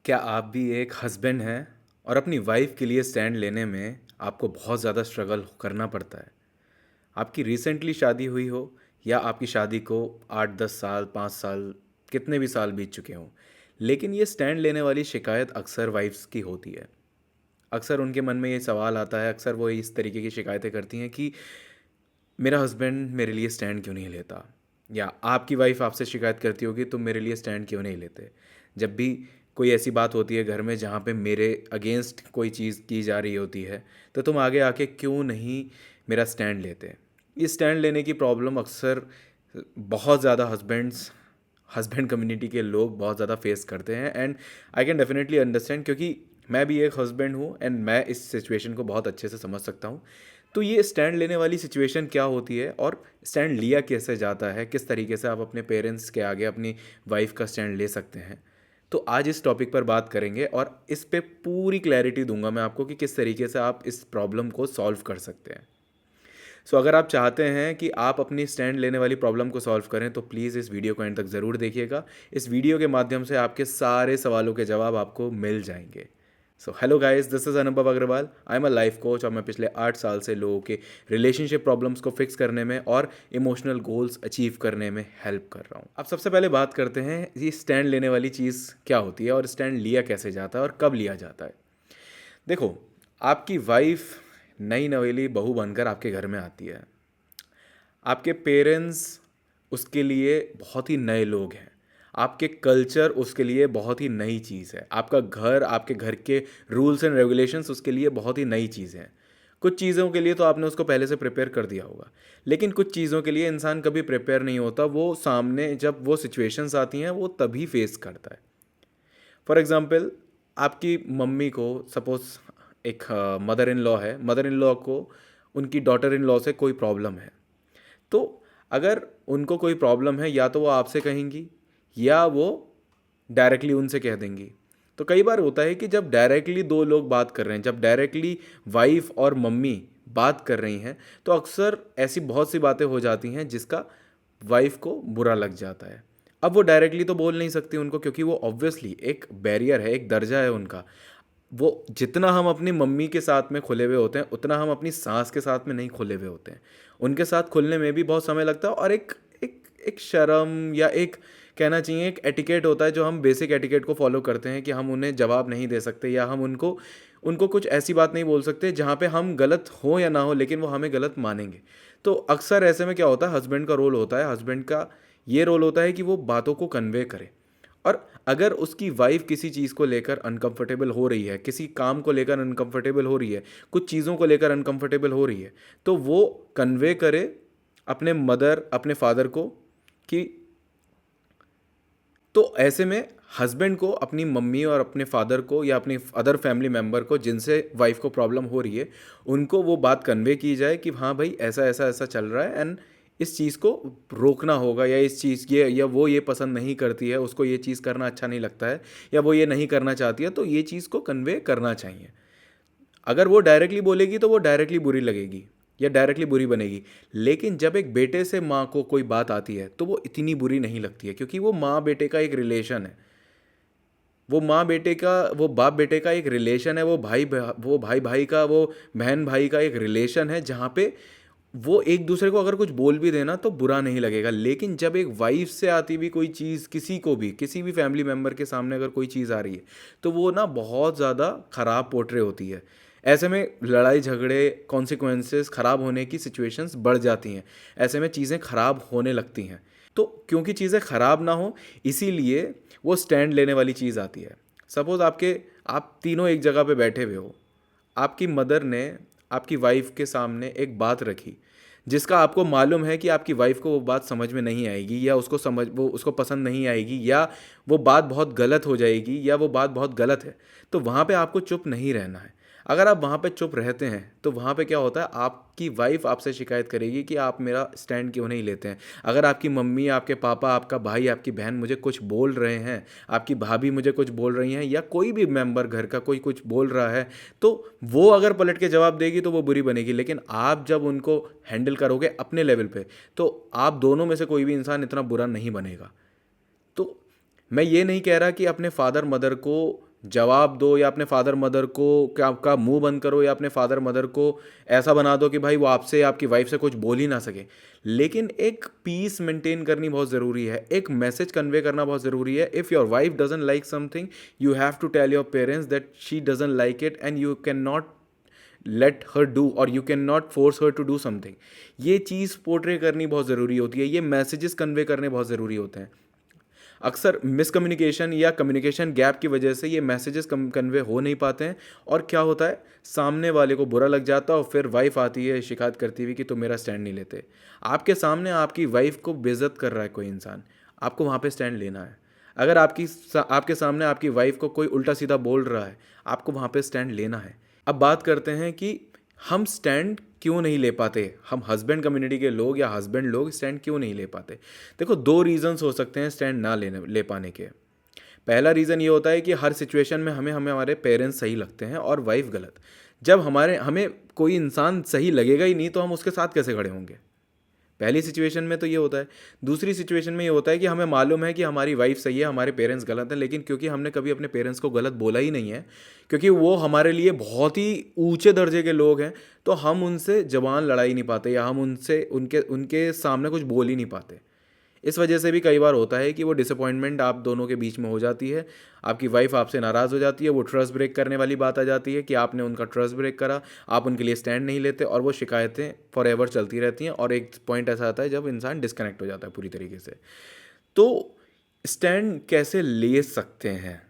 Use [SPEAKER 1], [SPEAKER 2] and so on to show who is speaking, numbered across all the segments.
[SPEAKER 1] क्या आप भी एक हस्बैंड हैं और अपनी वाइफ के लिए स्टैंड लेने में आपको बहुत ज़्यादा स्ट्रगल करना पड़ता है? आपकी रिसेंटली शादी हुई हो या आपकी शादी को 8-10 साल 5 साल कितने भी साल बीत चुके हों, लेकिन ये स्टैंड लेने वाली शिकायत अक्सर वाइफ्स की होती है। अक्सर उनके मन में ये सवाल आता है, अक्सर वो इस तरीके की शिकायतें करती हैं कि मेरा हस्बैंड मेरे लिए स्टैंड क्यों नहीं लेता, या आपकी वाइफ आपसे शिकायत करती होगी तुम मेरे लिए स्टैंड क्यों नहीं लेते। जब भी कोई ऐसी बात होती है घर में जहाँ पे मेरे अगेंस्ट कोई चीज़ की जा रही होती है, तो तुम आगे आके क्यों नहीं मेरा स्टैंड लेते। इस स्टैंड लेने की प्रॉब्लम अक्सर बहुत ज़्यादा हस्बैंड कम्युनिटी के लोग बहुत ज़्यादा फेस करते हैं, and I can definitely understand, क्योंकि मैं भी एक हस्बैंड हूँ एंड मैं इस सिचुएशन को बहुत अच्छे से समझ सकता हूँ। तो ये स्टैंड लेने वाली सिचुएशन क्या होती है और स्टैंड लिया कैसे जाता है, किस तरीके से आप अपने पेरेंट्स के आगे अपनी वाइफ का स्टैंड ले सकते हैं, तो आज इस टॉपिक पर बात करेंगे और इस पे पूरी क्लैरिटी दूंगा मैं आपको कि किस तरीके से आप इस प्रॉब्लम को सॉल्व कर सकते हैं। सो अगर आप चाहते हैं कि आप अपनी स्टैंड लेने वाली प्रॉब्लम को सॉल्व करें तो प्लीज़ इस वीडियो को एंड तक ज़रूर देखिएगा। इस वीडियो के माध्यम से आपके सारे सवालों के जवाब आपको मिल जाएंगे। So hello guys, this is Anubhav Agrawal. I am a life coach और मैं पिछले 8 साल से लोगों के रिलेशनशिप प्रॉब्लम्स को फिक्स करने में और इमोशनल गोल्स अचीव करने में हेल्प कर रहा हूँ। अब सबसे पहले बात करते हैं ये स्टैंड लेने वाली चीज़ क्या होती है और स्टैंड लिया कैसे जाता है और कब लिया जाता है। देखो, आपकी वाइफ नई नवेली बहू बनकर आपके घर में आती है। आपके पेरेंट्स उसके लिए बहुत ही नए लोग हैं। आपके कल्चर उसके लिए बहुत ही नई चीज़ है। आपका घर, आपके घर के रूल्स एंड रेगुलेशंस उसके लिए बहुत ही नई चीज़ हैं। कुछ चीज़ों के लिए तो आपने उसको पहले से प्रिपेयर कर दिया होगा, लेकिन कुछ चीज़ों के लिए इंसान कभी प्रिपेयर नहीं होता। वो सामने जब वो सिचुएशंस आती हैं वो तभी फेस करता है। फॉर एग्ज़ाम्पल, आपकी मम्मी को सपोज़ एक मदर इन लॉ है, मदर इन लॉ को उनकी डॉटर इन लॉ से कोई प्रॉब्लम है। तो अगर उनको कोई प्रॉब्लम है, या तो वो आपसे कहेंगी या वो डायरेक्टली उनसे कह देंगी। तो कई बार होता है कि जब डायरेक्टली दो लोग बात कर रहे हैं, जब डायरेक्टली वाइफ और मम्मी बात कर रही हैं, तो अक्सर ऐसी बहुत सी बातें हो जाती हैं जिसका वाइफ को बुरा लग जाता है। अब वो डायरेक्टली तो बोल नहीं सकती उनको, क्योंकि वो ऑब्वियसली एक बैरियर है, एक दर्जा है उनका। वो जितना हम अपनी मम्मी के साथ में खुले हुए होते हैं उतना हम अपनी सास के साथ में नहीं खुले हुए होते हैं। उनके साथ खुलने में भी बहुत समय लगता है, और एक एक एक शर्म या एक कहना चाहिए एक एटिकेट होता है जो हम बेसिक एटिकेट को फॉलो करते हैं कि हम उन्हें जवाब नहीं दे सकते, या हम उनको उनको कुछ ऐसी बात नहीं बोल सकते जहाँ पे हम गलत हो या ना हो लेकिन वो हमें गलत मानेंगे। तो अक्सर ऐसे में क्या होता है, हस्बैंड का रोल होता है, हस्बैंड का ये रोल होता है कि वो बातों को कन्वे करे। और अगर उसकी वाइफ किसी चीज़ को लेकर अनकंफर्टेबल हो रही है, किसी काम को लेकर अनकंफर्टेबल हो रही है, कुछ चीज़ों को लेकर अनकंफर्टेबल हो रही है, तो वो कन्वे करे अपने मदर, अपने फादर को कि, तो ऐसे में हस्बैंड को अपनी मम्मी और अपने फादर को या अपनी अदर फैमिली मेम्बर को जिनसे वाइफ को प्रॉब्लम हो रही है, उनको वो बात कन्वे की जाए कि हाँ भाई ऐसा ऐसा ऐसा चल रहा है, एंड इस चीज़ को रोकना होगा, या इस चीज़ ये वो ये पसंद नहीं करती है, उसको ये चीज़ करना अच्छा नहीं लगता है, या वो ये नहीं करना चाहती है, तो ये चीज़ को कन्वे करना चाहिए। अगर वो डायरेक्टली बोलेगी तो वो डायरेक्टली बुरी लगेगी या डायरेक्टली बुरी बनेगी, लेकिन जब एक बेटे से माँ को कोई बात आती है तो वो इतनी बुरी नहीं लगती है, क्योंकि वो माँ बेटे का एक रिलेशन है। वो माँ बेटे का, वो बाप बेटे का एक रिलेशन है, वो भाई भाई का, वो बहन भाई का एक रिलेशन है, जहाँ पे वो एक दूसरे को अगर कुछ बोल भी देना तो बुरा नहीं लगेगा। लेकिन जब एक वाइफ से आती भी कोई चीज़, किसी को भी, किसी भी फैमिली मेम्बर के सामने अगर कोई चीज़ आ रही है, तो वो ना बहुत ज़्यादा ख़राब पोर्ट्रे होती है। ऐसे में लड़ाई झगड़े, कॉन्सिक्वेंसेस ख़राब होने की सिचुएशंस बढ़ जाती हैं। ऐसे में चीज़ें ख़राब होने लगती हैं। तो क्योंकि चीज़ें ख़राब ना हो, इसीलिए वो स्टैंड लेने वाली चीज़ आती है। सपोज़ आप तीनों एक जगह पे बैठे हुए हो, आपकी मदर ने आपकी वाइफ के सामने एक बात रखी जिसका आपको मालूम है कि आपकी वाइफ को वो बात समझ में नहीं आएगी, या वो उसको पसंद नहीं आएगी, या वो बात बहुत गलत हो जाएगी, या वो बात बहुत गलत है। तो वहाँ पे आपको चुप नहीं रहना है। अगर आप वहाँ पे चुप रहते हैं तो वहाँ पे क्या होता है, आपकी वाइफ आपसे शिकायत करेगी कि आप मेरा स्टैंड क्यों नहीं लेते हैं। अगर आपकी मम्मी, आपके पापा, आपका भाई, आपकी बहन मुझे कुछ बोल रहे हैं, आपकी भाभी मुझे कुछ बोल रही हैं, या कोई भी मेंबर घर का कोई कुछ बोल रहा है, तो वो अगर पलट के जवाब देगी तो वो बुरी बनेगी। लेकिन आप जब उनको हैंडल करोगे अपने लेवल पे, तो आप दोनों में से कोई भी इंसान इतना बुरा नहीं बनेगा। तो मैं ये नहीं कह रहा कि अपने फादर मदर को जवाब दो, या अपने फादर मदर को क्या आपका मुंह बंद करो, या अपने फादर मदर को ऐसा बना दो कि भाई वो आपसे आपकी वाइफ से कुछ बोल ही ना सके। लेकिन एक पीस मेंटेन करनी बहुत ज़रूरी है, एक मैसेज कन्वे करना बहुत ज़रूरी है। If your wife doesn't like something, you have to tell your parents that she doesn't like it and you can not let her do, और you can not force her to do something. ये चीज़ portray करनी बहुत ज़रूरी होती है, ये messages convey करने बहुत ज़रूरी होते हैं। अक्सर मिसकम्युनिकेशन या कम्युनिकेशन गैप की वजह से ये मैसेजेस कन्वे हो नहीं पाते हैं, और क्या होता है, सामने वाले को बुरा लग जाता है और फिर वाइफ आती है शिकायत करती हुई कि तुम मेरा स्टैंड नहीं लेते। आपके सामने आपकी वाइफ को बेइज्जत कर रहा है कोई इंसान, आपको वहाँ पे स्टैंड लेना है। अगर आपके सामने आपकी वाइफ को कोई उल्टा सीधा बोल रहा है, आपको वहाँ पे स्टैंड लेना है। अब बात करते हैं कि हम स्टैंड क्यों नहीं ले पाते, हम हस्बैंड कम्युनिटी के लोग या हस्बैंड लोग स्टैंड क्यों नहीं ले पाते। देखो, दो रीजंस हो सकते हैं स्टैंड ना ले पाने के। पहला रीज़न ये होता है कि हर सिचुएशन में हमें हमें हमारे पेरेंट्स सही लगते हैं और वाइफ गलत। जब हमें कोई इंसान सही लगेगा ही नहीं तो हम उसके साथ कैसे खड़े होंगे। पहली सिचुएशन में तो ये होता है। दूसरी सिचुएशन में ये होता है कि हमें मालूम है कि हमारी वाइफ सही है, हमारे पेरेंट्स गलत हैं, लेकिन क्योंकि हमने कभी अपने पेरेंट्स को गलत बोला ही नहीं है, क्योंकि वो हमारे लिए बहुत ही ऊंचे दर्जे के लोग हैं, तो हम उनसे जबान लड़ा ही नहीं पाते, या हम उनसे उनके उनके सामने कुछ बोल ही नहीं पाते। इस वजह से भी कई बार होता है कि वो डिसअपॉइंटमेंट आप दोनों के बीच में हो जाती है, आपकी वाइफ आपसे नाराज़ हो जाती है, वो ट्रस्ट ब्रेक करने वाली बात आ जाती है कि आपने उनका ट्रस्ट ब्रेक करा, आप उनके लिए स्टैंड नहीं लेते, और वो शिकायतें फॉर एवर चलती रहती हैं, और एक पॉइंट ऐसा आता है जब इंसान डिस्कनेक्ट हो जाता है पूरी तरीके से। तो स्टैंड कैसे ले सकते हैं,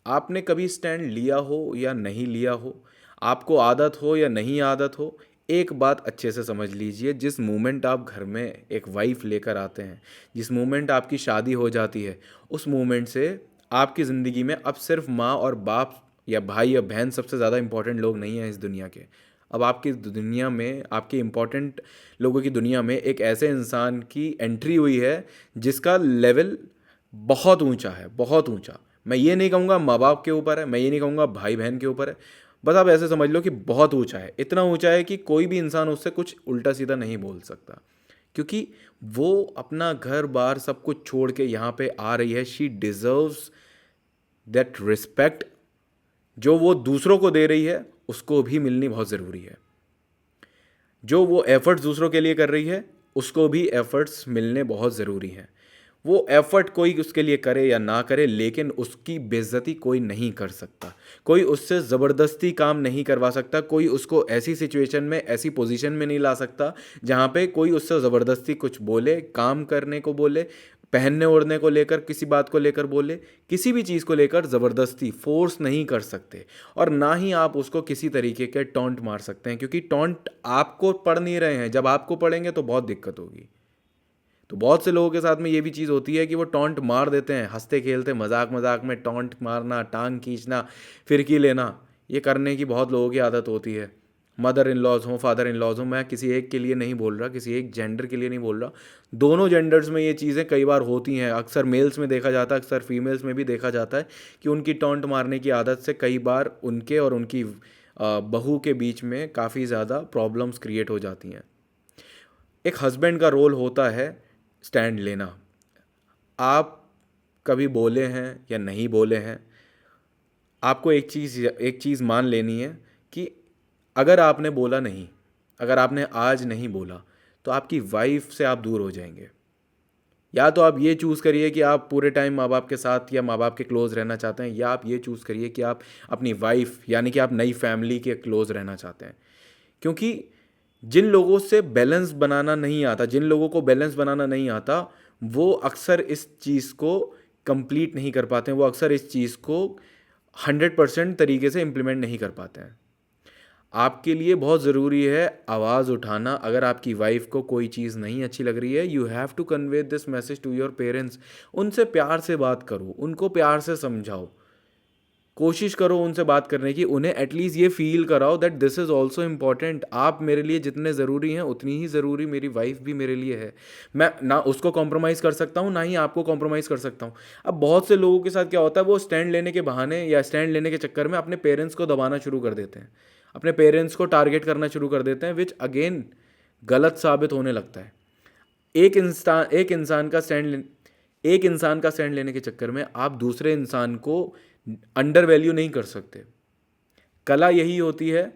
[SPEAKER 1] आपने कभी स्टैंड लिया हो या नहीं लिया हो, आपको आदत हो या नहीं आदत हो, एक बात अच्छे से समझ लीजिए, जिस मोमेंट आप घर में एक वाइफ लेकर आते हैं, जिस मोमेंट आपकी शादी हो जाती है, उस मोमेंट से आपकी ज़िंदगी में अब सिर्फ माँ और बाप या भाई या बहन सबसे ज़्यादा इंपॉर्टेंट लोग नहीं हैं इस दुनिया के। अब आपकी दुनिया में, आपके इम्पॉर्टेंट लोगों की दुनिया में एक ऐसे इंसान की एंट्री हुई है जिसका लेवल बहुत ऊंचा है, बहुत ऊंचा। मैं ये नहीं कहूँगा माँ बाप के ऊपर है, मैं ये नहीं कहूँगा भाई बहन के ऊपर है, बस आप ऐसे समझ लो कि बहुत ऊंचा है। इतना ऊंचा है कि कोई भी इंसान उससे कुछ उल्टा सीधा नहीं बोल सकता, क्योंकि वो अपना घर बार सब कुछ छोड़ के यहाँ पे आ रही है। शी डिजर्व्स दैट रिस्पेक्ट, जो वो दूसरों को दे रही है उसको भी मिलनी बहुत ज़रूरी है। जो वो एफर्ट्स दूसरों के लिए कर रही है उसको भी एफर्ट्स मिलने बहुत ज़रूरी हैं। वो एफर्ट कोई उसके लिए करे या ना करे, लेकिन उसकी बेइज्जती कोई नहीं कर सकता, कोई उससे ज़बरदस्ती काम नहीं करवा सकता, कोई उसको ऐसी सिचुएशन में, ऐसी पोजीशन में नहीं ला सकता जहाँ पे कोई उससे ज़बरदस्ती कुछ बोले, काम करने को बोले, पहनने ओढ़ने को लेकर, किसी बात को लेकर बोले, किसी भी चीज़ को लेकर ज़बरदस्ती फोर्स नहीं कर सकते। और ना ही आप उसको किसी तरीके के टॉन्ट मार सकते हैं, क्योंकि टॉन्ट आपको पड़ नहीं रहे हैं, जब आपको पड़ेंगे तो बहुत दिक्कत होगी। तो बहुत से लोगों के साथ में ये भी चीज़ होती है कि वो टॉन्ट मार देते हैं, हंसते खेलते मजाक मजाक में टॉन्ट मारना, टांग खींचना, फिरकी लेना, ये करने की बहुत लोगों की आदत होती है। मदर इन लॉज हों, फादर इन लॉज हों, मैं किसी एक के लिए नहीं बोल रहा, किसी एक जेंडर के लिए नहीं बोल रहा, दोनों जेंडर्स में ये चीज़ें कई बार होती हैं। अक्सर मेल्स में देखा जाता है, अक्सर फीमेल्स में भी देखा जाता है कि उनकी टॉन्ट मारने की आदत से कई बार उनके और उनकी बहू के बीच में काफ़ी ज़्यादा प्रॉब्लम्स क्रिएट हो जाती हैं। एक हस्बैंड का रोल होता है स्टैंड लेना। आप कभी बोले हैं या नहीं बोले हैं, आपको एक चीज़ मान लेनी है कि अगर आपने बोला नहीं, अगर आपने आज नहीं बोला, तो आपकी वाइफ से आप दूर हो जाएंगे। या तो आप ये चूज़ करिए कि आप पूरे टाइम माँ बाप के साथ या माँ बाप के क्लोज़ रहना चाहते हैं, या आप ये चूज़ करिए कि आप अपनी वाइफ यानी कि आप नई फैमिली के क्लोज़ रहना चाहते हैं। क्योंकि जिन लोगों से बैलेंस बनाना नहीं आता, जिन लोगों को बैलेंस बनाना नहीं आता, वो अक्सर इस चीज़ को कंप्लीट नहीं कर पाते हैं, वो अक्सर इस चीज़ को 100% तरीके से इम्प्लीमेंट नहीं कर पाते हैं। आपके लिए बहुत ज़रूरी है आवाज़ उठाना। अगर आपकी वाइफ को कोई चीज़ नहीं अच्छी लग रही है, you have to convey this message to your parents. उनसे प्यार से बात करो, उनको प्यार से समझाओ, कोशिश करो उनसे बात करने की, उन्हें एटलीस्ट ये फील कराओ that this is also important. आप मेरे लिए जितने ज़रूरी हैं उतनी ही ज़रूरी मेरी वाइफ भी मेरे लिए है। मैं ना उसको कॉम्प्रोमाइज़ कर सकता हूँ, ना ही आपको कॉम्प्रोमाइज़ कर सकता हूँ। अब बहुत से लोगों के साथ क्या होता है, वो स्टैंड लेने के बहाने या स्टैंड लेने के चक्कर में अपने पेरेंट्स को दबाना शुरू कर देते हैं, अपने पेरेंट्स को टारगेट करना शुरू कर देते हैं, विच अगेन गलत साबित होने लगता है। एक इंसान का स्टैंड लेने के चक्कर में आप दूसरे इंसान को अंडर वैल्यू नहीं कर सकते। कला यही होती है,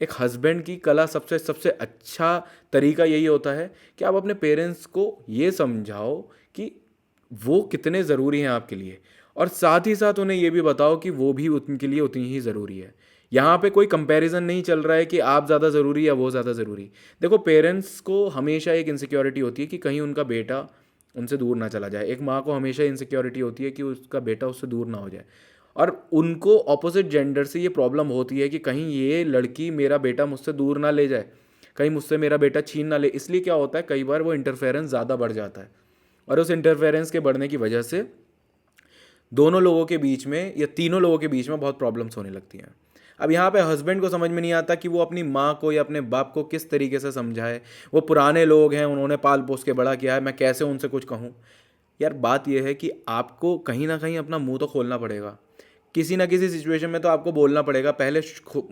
[SPEAKER 1] एक हस्बैंड की कला सबसे सबसे अच्छा तरीका यही होता है कि आप अपने पेरेंट्स को ये समझाओ कि वो कितने ज़रूरी हैं आपके लिए, और साथ ही साथ उन्हें ये भी बताओ कि वो भी उनके लिए उतनी ही ज़रूरी है। यहाँ पे कोई कंपैरिजन नहीं चल रहा है कि आप ज़्यादा ज़रूरी या वो ज़्यादा ज़रूरी। देखो, पेरेंट्स को हमेशा एक इनसिक्योरिटी होती है कि कहीं उनका बेटा उनसे दूर ना चला जाए। एक माँ को हमेशा इनसिक्योरिटी होती है कि उसका बेटा उससे दूर ना हो जाए। और उनको ऑपोजिट जेंडर से ये प्रॉब्लम होती है कि कहीं ये लड़की मेरा बेटा मुझसे दूर ना ले जाए, कहीं मुझसे मेरा बेटा छीन ना ले। इसलिए क्या होता है, कई बार वो इंटरफेरेंस ज़्यादा बढ़ जाता है, और उस इंटरफेरेंस के बढ़ने की वजह से दोनों लोगों के बीच में या तीनों लोगों के बीच में बहुत प्रॉब्लम्स होने लगती हैं। अब यहाँ पे हस्बैंड को समझ में नहीं आता कि वो अपनी माँ को या अपने बाप को किस तरीके से समझाए। वो पुराने लोग हैं, उन्होंने पाल पोस के बड़ा किया है, मैं कैसे उनसे कुछ कहूँ। यार बात यह है कि आपको कहीं ना कहीं अपना मुंह तो खोलना पड़ेगा। किसी ना किसी सिचुएशन में तो आपको बोलना पड़ेगा। पहले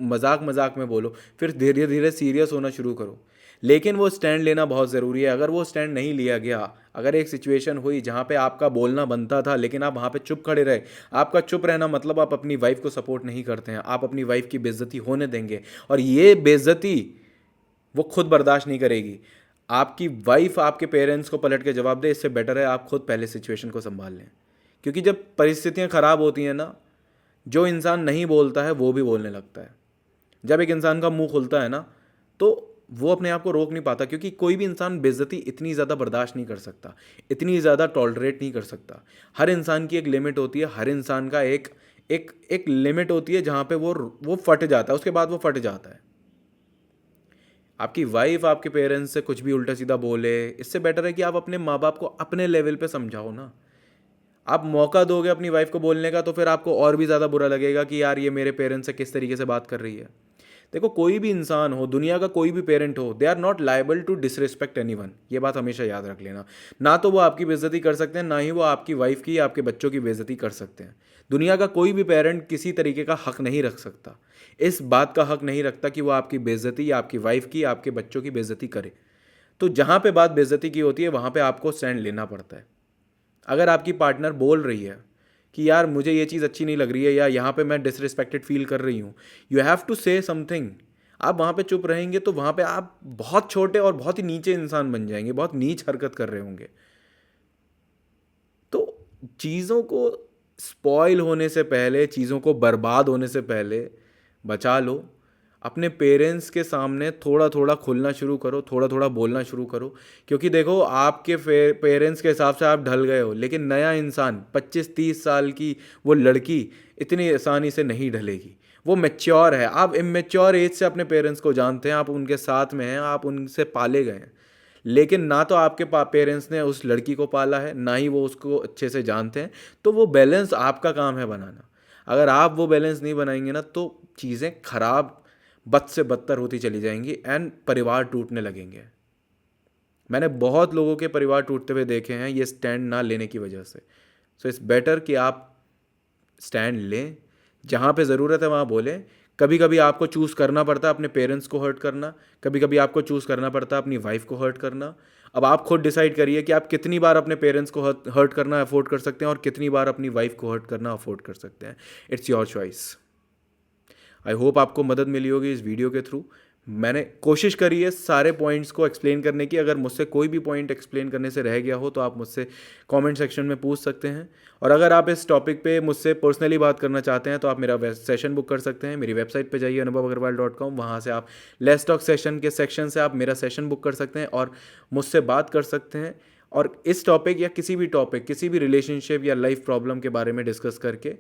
[SPEAKER 1] मजाक मजाक में बोलो, फिर धीरे धीरे सीरियस होना शुरू करो। लेकिन वो स्टैंड लेना बहुत ज़रूरी है। अगर वो स्टैंड नहीं लिया गया, अगर एक सिचुएशन हुई जहाँ पे आपका बोलना बनता था लेकिन आप वहाँ पे चुप खड़े रहे, आपका चुप रहना मतलब आप अपनी वाइफ को सपोर्ट नहीं करते हैं, आप अपनी वाइफ की बेइज्जती होने देंगे, और ये बेइज्जती वो खुद बर्दाश्त नहीं करेगी। आपकी वाइफ आपके पेरेंट्स को पलट के जवाब दे, इससे बेटर है आप खुद पहले सिचुएशन को संभाल लें। क्योंकि जब परिस्थितियाँ ख़राब होती हैं ना, जो इंसान नहीं बोलता है वो भी बोलने लगता है। जब एक इंसान का मुंह खुलता है ना, तो वो अपने आप को रोक नहीं पाता, क्योंकि कोई भी इंसान बेइज्जती इतनी ज़्यादा बर्दाश्त नहीं कर सकता, इतनी ज़्यादा टॉलरेट नहीं कर सकता। हर इंसान की एक लिमिट होती है, हर इंसान का एक एक एक लिमिट होती है जहाँ पे वो फट जाता है, उसके बाद वो फट जाता है। आपकी वाइफ आपके पेरेंट्स से कुछ भी उल्टा सीधा बोले, इससे बेटर है कि आप अपने माँ बाप को अपने लेवल पे समझाओ ना। आप मौका दोगे अपनी वाइफ को बोलने का, तो फिर आपको और भी ज़्यादा बुरा लगेगा कि यार ये मेरे पेरेंट्स से किस तरीके से बात कर रही है। देखो, कोई भी इंसान हो, दुनिया का कोई भी पेरेंट हो, they are not liable to disrespect anyone. ये बात हमेशा याद रख लेना। ना तो वो आपकी बेइज्जती कर सकते हैं, ना ही वो आपकी वाइफ की या आपके बच्चों की बेइज्जती कर सकते हैं। दुनिया का कोई भी पेरेंट किसी तरीके का हक नहीं रख सकता, इस बात का हक नहीं रखता कि वो आपकी बेइज्जती या आपकी वाइफ की या आपके बच्चों की बेइज्जती करे। तो जहाँ पे बात बेइज्जती की होती है, वहाँ पे आपको स्टैंड लेना पड़ता है। अगर आपकी पार्टनर बोल रही है कि यार मुझे ये चीज़ अच्छी नहीं लग रही है, या यहाँ पे मैं डिसरिस्पेक्टेड फील कर रही हूँ, you have to say something. आप वहाँ पे चुप रहेंगे तो वहाँ पे आप बहुत छोटे और बहुत ही नीचे इंसान बन जाएंगे, बहुत नीच हरकत कर रहे होंगे। तो चीज़ों को स्पॉइल होने से पहले, चीज़ों को बर्बाद होने से पहले बचा लो। अपने पेरेंट्स के सामने थोड़ा थोड़ा खुलना शुरू करो, थोड़ा थोड़ा बोलना शुरू करो। क्योंकि देखो, आपके पेरेंट्स के हिसाब से आप ढल गए हो, लेकिन नया इंसान 25-30 साल की वो लड़की इतनी आसानी से नहीं ढलेगी। वो मैच्योर है। आप इमेच्योर एज से अपने पेरेंट्स को जानते हैं, आप उनके साथ में हैं, आप उनसे पाले गए हैं। लेकिन ना तो आपके पेरेंट्स ने उस लड़की को पाला है, ना ही वो उसको अच्छे से जानते हैं। तो वो बैलेंस आपका काम है बनाना। अगर आप वो बैलेंस नहीं बनाएंगे ना, तो चीज़ें खराब बद से बदतर होती चली जाएंगी एंड परिवार टूटने लगेंगे। मैंने बहुत लोगों के परिवार टूटते हुए देखे हैं ये स्टैंड ना लेने की वजह से। सो इट्स बेटर कि आप स्टैंड लें, जहाँ पे ज़रूरत है वहाँ बोलें। कभी कभी आपको चूज़ करना पड़ता है अपने पेरेंट्स को हर्ट करना, कभी कभी आपको चूज़ करना पड़ता है अपनी वाइफ को हर्ट करना। अब आप खुद डिसाइड करिए कि आप कितनी बार अपने पेरेंट्स को हर्ट करना अफोर्ड कर सकते हैं और कितनी बार अपनी वाइफ को हर्ट करना अफोर्ड कर सकते हैं। It's your choice. I hope आपको मदद मिली होगी इस वीडियो के थ्रू। मैंने कोशिश करी है सारे पॉइंट्स को एक्सप्लेन करने की। अगर मुझसे कोई भी पॉइंट एक्सप्लेन करने से रह गया हो तो आप मुझसे कमेंट सेक्शन में पूछ सकते हैं। और अगर आप इस टॉपिक पे मुझसे पर्सनली बात करना चाहते हैं तो आप मेरा सेशन बुक कर सकते हैं। मेरी वेबसाइट पे जाइए anubhavagarwal.com, वहाँ से आप लेट्स टॉक सेशन के सेक्शन से आप मेरा सेशन बुक कर सकते हैं और मुझसे बात कर सकते हैं। और इस टॉपिक या किसी भी टॉपिक, किसी भी रिलेशनशिप या लाइफ प्रॉब्लम के बारे में डिस्कस करके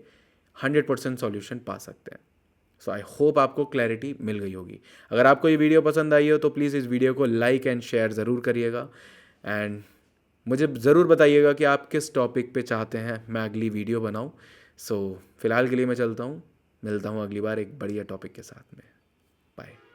[SPEAKER 1] 100% सॉल्यूशन पा सकते हैं। सो आई होप आपको क्लैरिटी मिल गई होगी। अगर आपको ये वीडियो पसंद आई हो तो प्लीज़ इस वीडियो को लाइक एंड शेयर ज़रूर करिएगा। एंड मुझे ज़रूर बताइएगा कि आप किस टॉपिक पे चाहते हैं मैं अगली वीडियो बनाऊं। सो फिलहाल के लिए मैं चलता हूँ, मिलता हूँ अगली बार एक बढ़िया टॉपिक के साथ में। बाय।